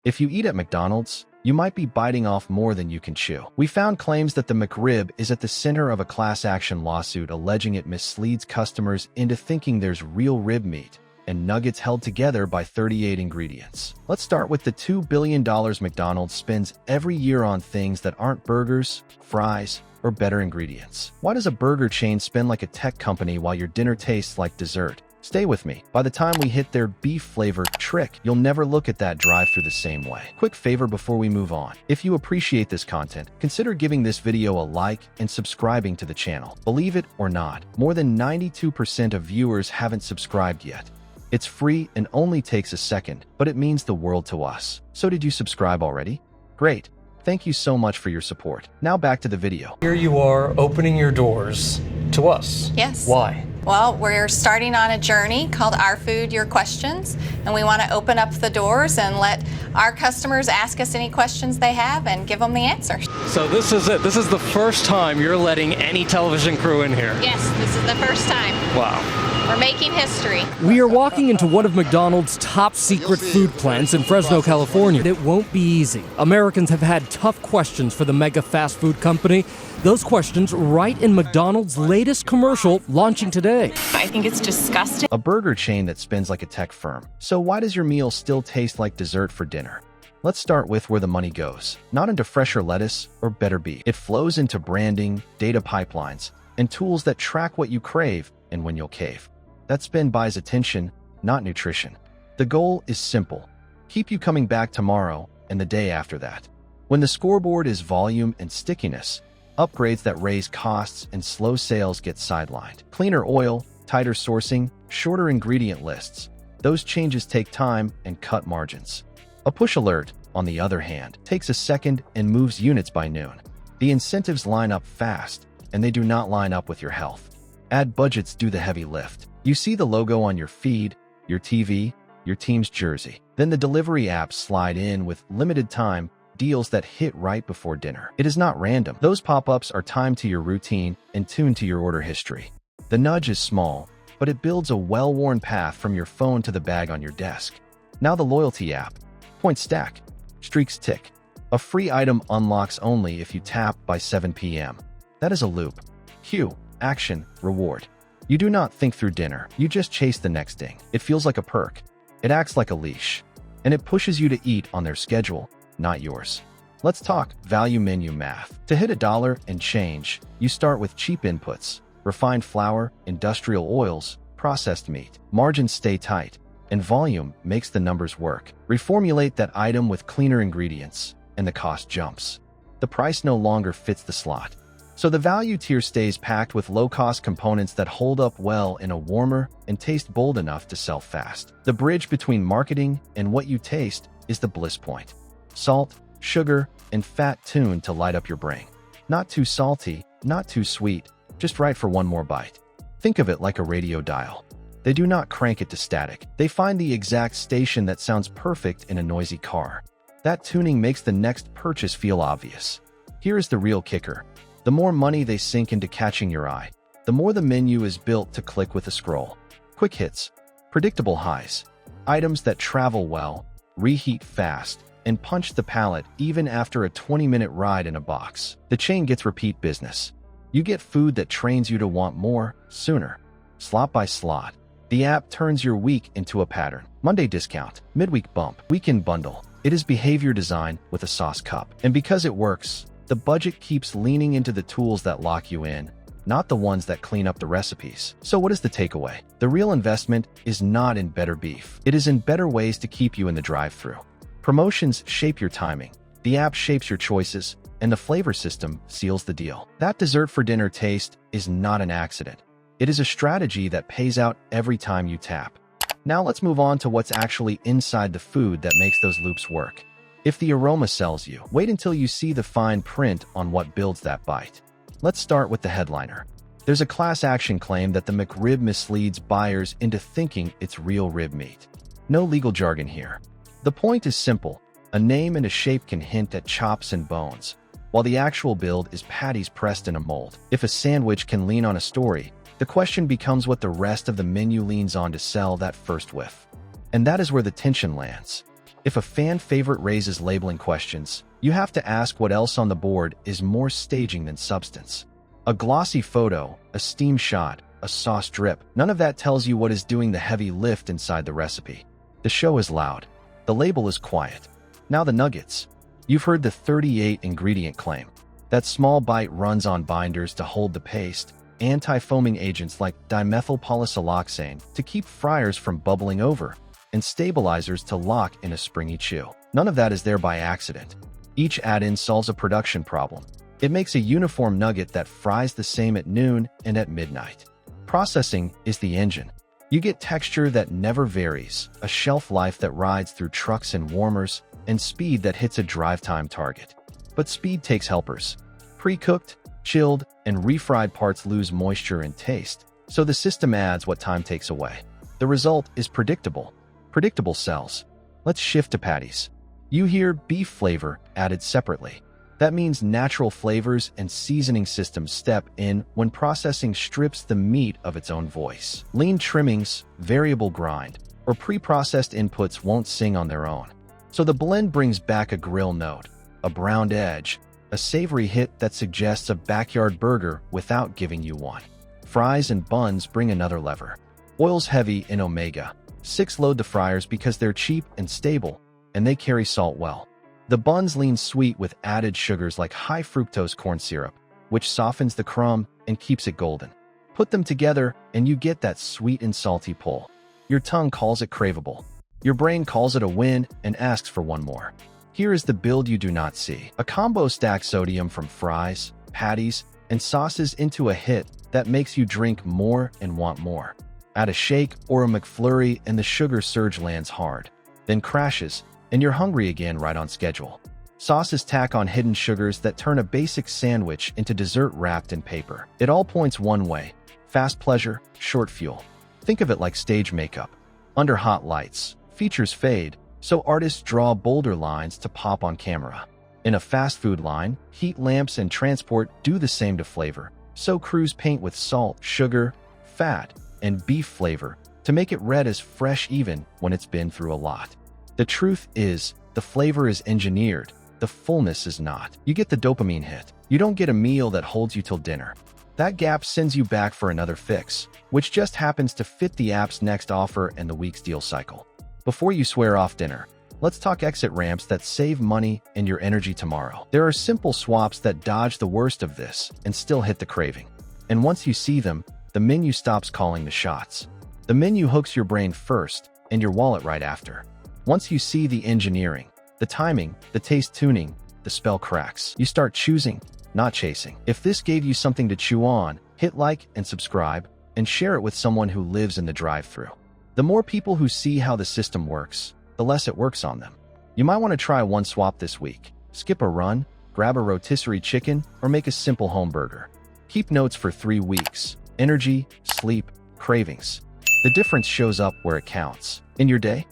If you eat at McDonald's, you might be biting off more than you can chew. We found claims that the McRib is at the center of a class action lawsuit alleging it misleads customers into thinking there's real rib meat and nuggets held together by 38 ingredients. Let's start with the $2 billion McDonald's spends every year on things that aren't burgers, fries, or better ingredients. Why does a burger chain spend like a tech company while your dinner tastes like dessert? Stay with me. By the time we hit their beef flavor trick, you'll never look at that drive-thru the same way. Quick favor before we move on. If you appreciate this content, consider giving this video a like and subscribing to the channel. Believe it or not, more than 92% of viewers haven't subscribed yet. It's free and only takes a second, but it means the world to us. So did you subscribe already? Great. Thank you so much for your support. Now back to the video. Here you are opening your doors to us. Yes. Why? Well, we're starting on a journey called Our Food, Your Questions, and we want to open up the doors and let our customers ask us any questions they have and give them the answers. So this is it. This is the first time you're letting any television crew in here. Yes, this is the first time. Wow. We're making history. We are walking into one of McDonald's top secret food plants in Fresno, California. It won't be easy. Americans have had tough questions for the mega fast food company. Those questions right in McDonald's latest commercial launching today. I think it's disgusting. A burger chain that spins like a tech firm. So why does your meal still taste like dessert for dinner? Let's start with where the money goes. Not into fresher lettuce or better beef. It flows into branding, data pipelines, and tools that track what you crave and when you'll cave. That spend buys attention, not nutrition. The goal is simple. Keep you coming back tomorrow and the day after that. When the scoreboard is volume and stickiness, upgrades that raise costs and slow sales get sidelined. Cleaner oil, tighter sourcing, shorter ingredient lists. Those changes take time and cut margins. A push alert, on the other hand, takes a second and moves units by noon. The incentives line up fast, and they do not line up with your health. Ad budgets do the heavy lift. You see the logo on your feed, your TV, your team's jersey. Then the delivery apps slide in with limited time deals that hit right before dinner. It is not random. Those pop-ups are timed to your routine and tuned to your order history. The nudge is small, but it builds a well-worn path from your phone to the bag on your desk. Now the loyalty app. Points stack. Streaks tick. A free item unlocks only if you tap by 7 p.m. That is a loop. Cue, action, reward. You do not think through dinner. You just chase the next ding. It feels like a perk. It acts like a leash. And it pushes you to eat on their schedule, not yours. Let's talk value menu math. To hit $1 and change, you start with cheap inputs: refined flour, industrial oils, processed meat. Margins stay tight, and volume makes the numbers work. Reformulate that item with cleaner ingredients, and the cost jumps. The price no longer fits the slot. So the value tier stays packed with low-cost components that hold up well in a warmer and taste bold enough to sell fast. The bridge between marketing and what you taste is the bliss point. Salt, sugar, and fat tuned to light up your brain. Not too salty, not too sweet, just right for one more bite. Think of it like a radio dial. They do not crank it to static. They find the exact station that sounds perfect in a noisy car. That tuning makes the next purchase feel obvious. Here is the real kicker. The more money they sink into catching your eye, the more the menu is built to click with a scroll. Quick hits, predictable highs, items that travel well, reheat fast, and punch the palate even after a 20-minute ride in a box. The chain gets repeat business. You get food that trains you to want more, sooner. Slot by slot, the app turns your week into a pattern. Monday discount, midweek bump, weekend bundle. It is behavior design with a sauce cup. And because it works, the budget keeps leaning into the tools that lock you in, not the ones that clean up the recipes. So what is the takeaway? The real investment is not in better beef. It is in better ways to keep you in the drive-thru. Promotions shape your timing, the app shapes your choices, and the flavor system seals the deal. That dessert for dinner taste is not an accident. It is a strategy that pays out every time you tap. Now let's move on to what's actually inside the food that makes those loops work. If the aroma sells you, wait until you see the fine print on what builds that bite. Let's start with the headliner. There's a class action claim that the McRib misleads buyers into thinking it's real rib meat. No legal jargon here. The point is simple. A name and a shape can hint at chops and bones, while the actual build is patties pressed in a mold. If a sandwich can lean on a story, the question becomes what the rest of the menu leans on to sell that first whiff. And that is where the tension lands. If a fan favorite raises labeling questions, you have to ask what else on the board is more staging than substance. A glossy photo, a steam shot, a sauce drip, none of that tells you what is doing the heavy lift inside the recipe. The show is loud. The label is quiet. Now the nuggets. You've heard the 38 ingredient claim. That small bite runs on binders to hold the paste, anti-foaming agents like dimethylpolysiloxane to keep fryers from bubbling over, and stabilizers to lock in a springy chew. None of that is there by accident. Each add-in solves a production problem. It makes a uniform nugget that fries the same at noon and at midnight. Processing is the engine. You get texture that never varies, a shelf life that rides through trucks and warmers, and speed that hits a drive time target. But speed takes helpers. Pre-cooked, chilled, and refried parts lose moisture and taste, so the system adds what time takes away. The result is predictable. Predictable sells. Let's shift to patties. You hear beef flavor added separately. That means natural flavors and seasoning systems step in when processing strips the meat of its own voice. Lean trimmings, variable grind, or pre-processed inputs won't sing on their own. So the blend brings back a grill note, a browned edge, a savory hit that suggests a backyard burger without giving you one. Fries and buns bring another lever. Oil's heavy in omega-6 load the fryers because they're cheap and stable, and they carry salt well. The buns lean sweet with added sugars like high fructose corn syrup, which softens the crumb and keeps it golden. Put them together and you get that sweet and salty pull. Your tongue calls it craveable. Your brain calls it a win and asks for one more. Here is the build you do not see. A combo stack sodium from fries, patties, and sauces into a hit that makes you drink more and want more. Add a shake or a McFlurry and the sugar surge lands hard, then crashes, and you're hungry again right on schedule. Sauces tack on hidden sugars that turn a basic sandwich into dessert wrapped in paper. It all points one way: fast pleasure, short fuel. Think of it like stage makeup. Under hot lights, features fade, so artists draw bolder lines to pop on camera. In a fast food line, heat lamps and transport do the same to flavor, so crews paint with salt, sugar, fat, and beef flavor to make it red as fresh even when it's been through a lot. The truth is, the flavor is engineered, the fullness is not. You get the dopamine hit. You don't get a meal that holds you till dinner. That gap sends you back for another fix, which just happens to fit the app's next offer and the week's deal cycle. Before you swear off dinner, let's talk exit ramps that save money and your energy tomorrow. There are simple swaps that dodge the worst of this and still hit the craving. And once you see them, the menu stops calling the shots. The menu hooks your brain first and your wallet right after. Once you see the engineering, the timing, the taste tuning, the spell cracks. You start choosing, not chasing. If this gave you something to chew on, hit like and subscribe, and share it with someone who lives in the drive-thru. The more people who see how the system works, the less it works on them. You might want to try one swap this week. Skip a run, grab a rotisserie chicken, or make a simple home burger. Keep notes for 3 weeks. Energy, sleep, cravings. The difference shows up where it counts. In your day,